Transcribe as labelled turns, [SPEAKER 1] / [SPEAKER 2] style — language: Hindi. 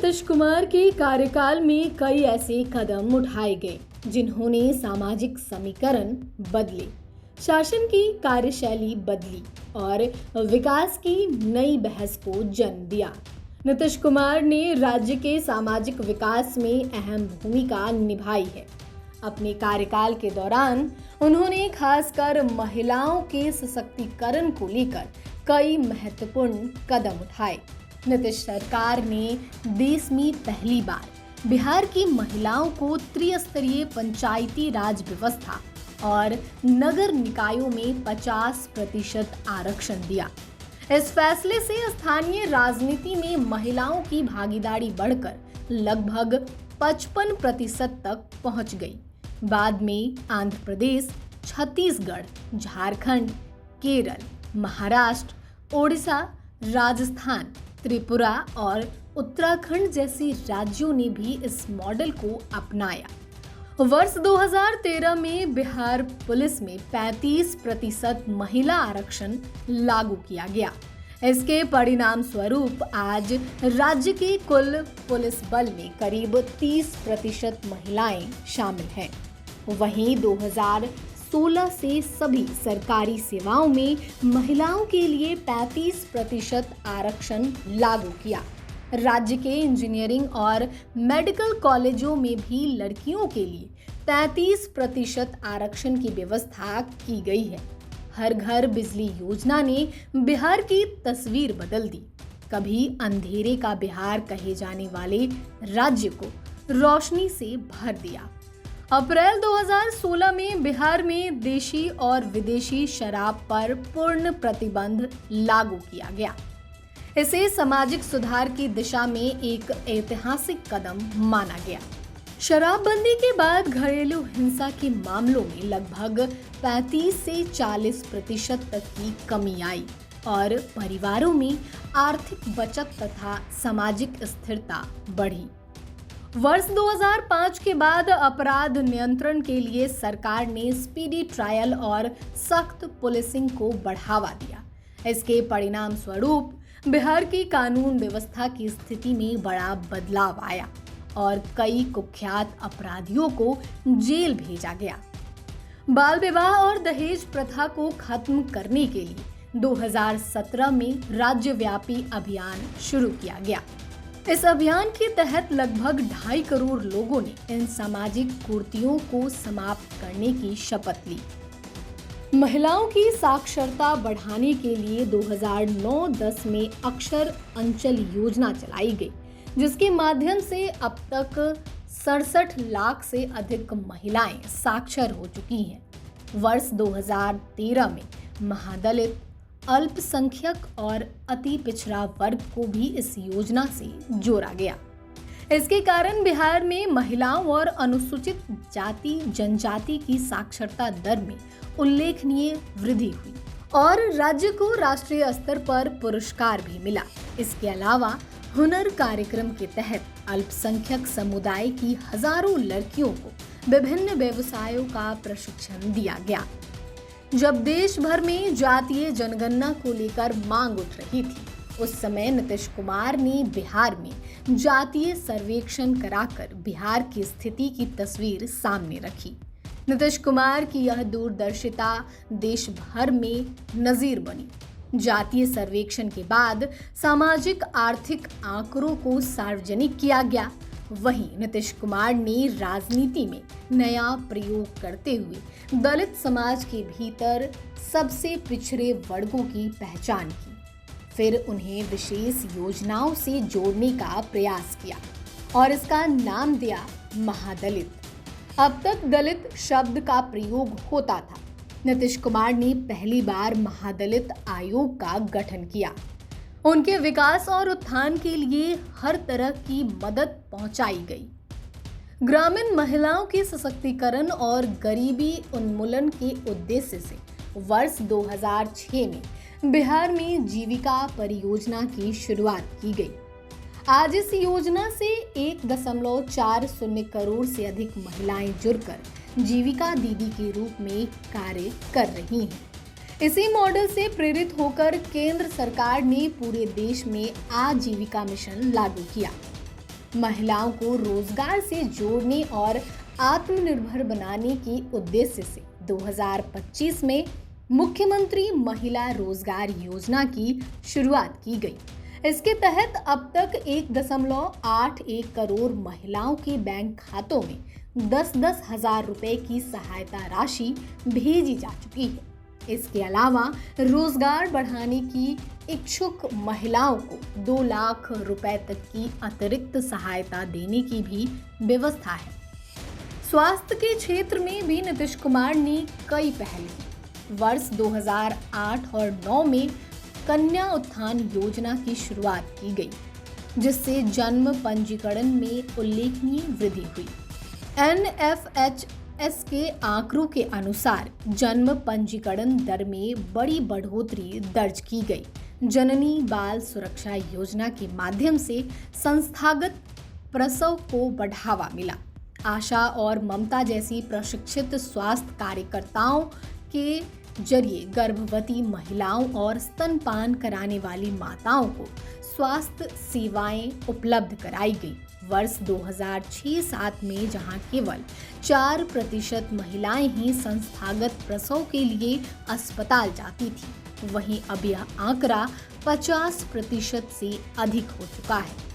[SPEAKER 1] नीतीश कुमार के कार्यकाल में कई ऐसे कदम उठाए गए जिन्होंने सामाजिक समीकरण बदले, शासन की कार्यशैली बदली और विकास की नई बहस को जन्म दिया। नीतीश कुमार ने राज्य के सामाजिक विकास में अहम भूमिका निभाई है। अपने कार्यकाल के दौरान उन्होंने खासकर महिलाओं के सशक्तिकरण को लेकर कई महत्वपूर्ण कदम उठाए। नीतीश सरकार ने देश में पहली बार बिहार की महिलाओं को त्रिस्तरीय पंचायती राज व्यवस्था और नगर निकायों में 50% आरक्षण दिया। इस फैसले से स्थानीय राजनीति में महिलाओं की भागीदारी बढ़कर लगभग 55% तक पहुंच गई। बाद में आंध्र प्रदेश, छत्तीसगढ़, झारखंड, केरल, महाराष्ट्र, ओडिशा, राजस्थान, त्रिपुरा और उत्तराखंड जैसे राज्यों ने भी इस मॉडल को अपनाया। वर्ष 2013 में बिहार पुलिस में 35% महिला आरक्षण लागू किया गया। इसके परिणाम स्वरूप आज राज्य के कुल पुलिस बल में करीब 30% महिलाएं शामिल हैं। वहीं 2016 से सभी सरकारी सेवाओं में महिलाओं के लिए 35% आरक्षण लागू किया। राज्य के इंजीनियरिंग और मेडिकल कॉलेजों में भी लड़कियों के लिए 33% आरक्षण की व्यवस्था की गई है। हर घर बिजली योजना ने बिहार की तस्वीर बदल दी। कभी अंधेरे का बिहार कहे जाने वाले राज्य को रोशनी से भर दिया। अप्रैल 2016 में बिहार में देशी और विदेशी शराब पर पूर्ण प्रतिबंध लागू किया गया। इसे सामाजिक सुधार की दिशा में एक ऐतिहासिक कदम माना गया। शराबबंदी के बाद घरेलू हिंसा के मामलों में लगभग 35 से 40% तक की कमी आई और परिवारों में आर्थिक बचत तथा सामाजिक स्थिरता बढ़ी। वर्ष 2005 के बाद अपराध नियंत्रण के लिए सरकार ने स्पीडी ट्रायल और सख्त पुलिसिंग को बढ़ावा दिया। इसके परिणाम स्वरूप बिहार की कानून व्यवस्था की स्थिति में बड़ा बदलाव आया और कई कुख्यात अपराधियों को जेल भेजा गया। बाल विवाह और दहेज प्रथा को खत्म करने के लिए 2017 में राज्यव्यापी अभियान शुरू किया गया। इस अभियान के तहत लगभग 2.5 करोड़ लोगों ने इन सामाजिक कुरीतियों को समाप्त करने की शपथ ली। महिलाओं की साक्षरता बढ़ाने के लिए 2009-10 में अक्षर अंचल योजना चलाई गई, जिसके माध्यम से अब तक 67 लाख से अधिक महिलाएं साक्षर हो चुकी हैं। वर्ष 2013 में महादलित, अल्पसंख्यक और अति पिछड़ा वर्ग को भी इस योजना से जोड़ा गया। इसके कारण बिहार में महिलाओं और अनुसूचित जाति जनजाति की साक्षरता दर में उल्लेखनीय वृद्धि हुई और राज्य को राष्ट्रीय स्तर पर पुरस्कार भी मिला। इसके अलावा हुनर कार्यक्रम के तहत अल्पसंख्यक समुदाय की हजारों लड़कियों को विभिन्न व्यवसायों का प्रशिक्षण दिया गया। जब देश भर में जातीय जनगणना को लेकर मांग उठ रही थी, उस समय नीतीश कुमार ने बिहार में जातीय सर्वेक्षण कराकर बिहार की स्थिति की तस्वीर सामने रखी। नीतीश कुमार की यह दूरदर्शिता देश भर में नजीर बनी। जातीय सर्वेक्षण के बाद सामाजिक आर्थिक आंकड़ों को सार्वजनिक किया गया। वहीं नीतीश कुमार ने राजनीति में नया प्रयोग करते हुए दलित समाज के भीतर सबसे पिछड़े वर्गों की पहचान की, फिर उन्हें विशेष योजनाओं से जोड़ने का प्रयास किया और इसका नाम दिया महादलित। अब तक दलित शब्द का प्रयोग होता था। नीतीश कुमार ने पहली बार महादलित आयोग का गठन किया। उनके विकास और उत्थान के लिए हर तरह की मदद पहुंचाई गई। ग्रामीण महिलाओं के सशक्तिकरण और गरीबी उन्मूलन के उद्देश्य से वर्ष 2006 में बिहार में जीविका परियोजना की शुरुआत की गई। आज इस योजना से 1.40 करोड़ से अधिक महिलाएं जुड़कर जीविका दीदी के रूप में कार्य कर रही हैं। इसी मॉडल से प्रेरित होकर केंद्र सरकार ने पूरे देश में आजीविका मिशन लागू किया। महिलाओं को रोजगार से जोड़ने और आत्मनिर्भर बनाने के उद्देश्य से 2025 में मुख्यमंत्री महिला रोजगार योजना की शुरुआत की गई। इसके तहत अब तक 1.81 करोड़ महिलाओं के बैंक खातों में 10-10 हजार रुपए की सहायता राशि भेजी जा चुकी है। इसके अलावा रोजगार बढ़ाने की इच्छुक महिलाओं को 2 लाख रुपए तक की अतिरिक्त सहायता देने की भी व्यवस्था है। स्वास्थ्य के क्षेत्र में भी नीतीश कुमार ने कई पहल की। वर्ष 2008 और 9 में कन्या उत्थान योजना की शुरुआत की गई, जिससे जन्म पंजीकरण में उल्लेखनीय वृद्धि हुई। NFHS के आंकड़ों के अनुसार जन्म पंजीकरण दर में बड़ी बढ़ोतरी दर्ज की गई। जननी बाल सुरक्षा योजना के माध्यम से संस्थागत प्रसव को बढ़ावा मिला। आशा और ममता जैसी प्रशिक्षित स्वास्थ्य कार्यकर्ताओं के जरिए गर्भवती महिलाओं और स्तनपान कराने वाली माताओं को स्वास्थ्य सेवाएं उपलब्ध कराई गई। वर्ष 2006-07 में जहां केवल 4% महिलाएं ही संस्थागत प्रसव के लिए अस्पताल जाती थी, वहीं अब यह आंकड़ा 50% से अधिक हो चुका है।